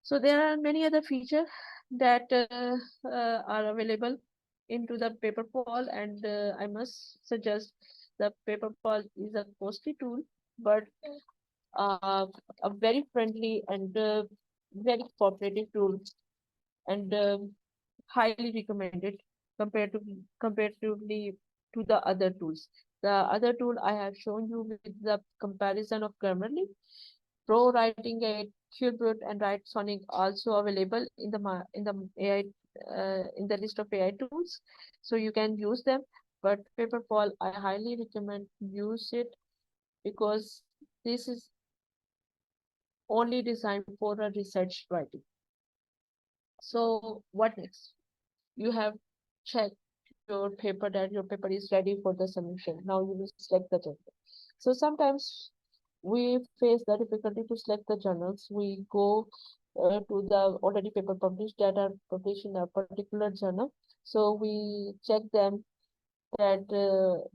So there are many other features that are available into the paperfall, and I must suggest the paperfall is a costly tool, but uh, a very friendly and very cooperative tool, and highly recommended compared to comparatively to the other tools. The other tool I have shown you with the comparison of Grammarly, Pro Writing Aid, Qbert, and Write Sonic also available in the AI in the list of AI tools, so you can use them. But Paperfall, I highly recommend use it because this is only designed for a research writing. So what next? You have checked your paper that your paper is ready for the submission. Now you will select the journal. So sometimes we face the difficulty to select the journals. We go to the already paper published that are published in a particular journal. So we check them that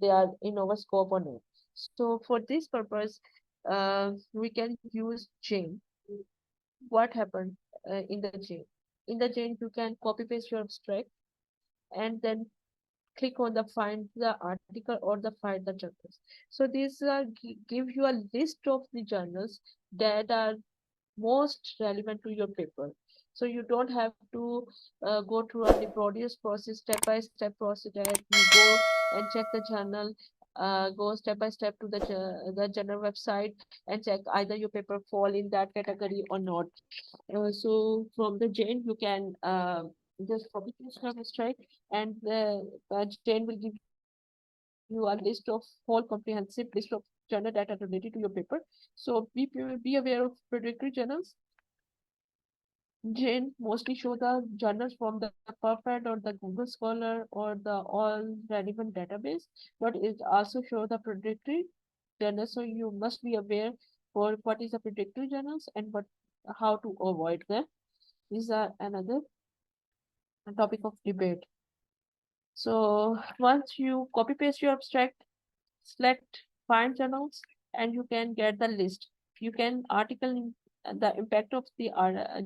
they are in our scope or not. So for this purpose, we can use Jane. What happened in the Jane? In the Jane, you can copy paste your abstract and then click on the find the article or the find the journals. So these give you a list of the journals that are most relevant to your paper. So you don't have to go through a laborious process, step-by-step process that you go and check the journal, go step by step to the journal website and check either your paper fall in that category or not. So from the Jane, you can just copy paste your abstract, and the Jane will give you a list of whole comprehensive list of journal that are related to your paper. So be aware of predictory journals. Jane mostly show the journals from the Perfect or the Google Scholar or the all relevant database, but it also show the predictory journals. So you must be aware for what is the predictory journals and what how to avoid them. These are another topic of debate. So once you copy paste your abstract, select find journals, and you can get the list. You can article in the impact of the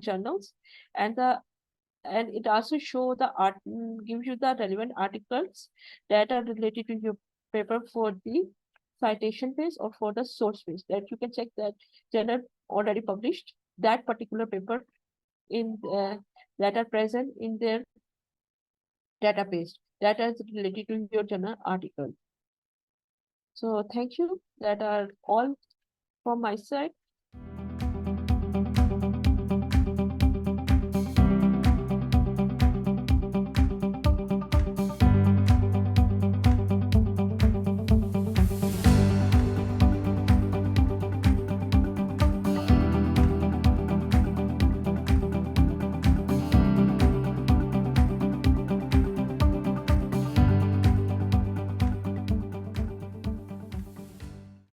journals, and the and it also show the gives you the relevant articles that are related to your paper for the citation page or for the source page, that you can check that journal already published that particular paper in that are present in their database that is related to your journal article. So thank you. That are all from my side.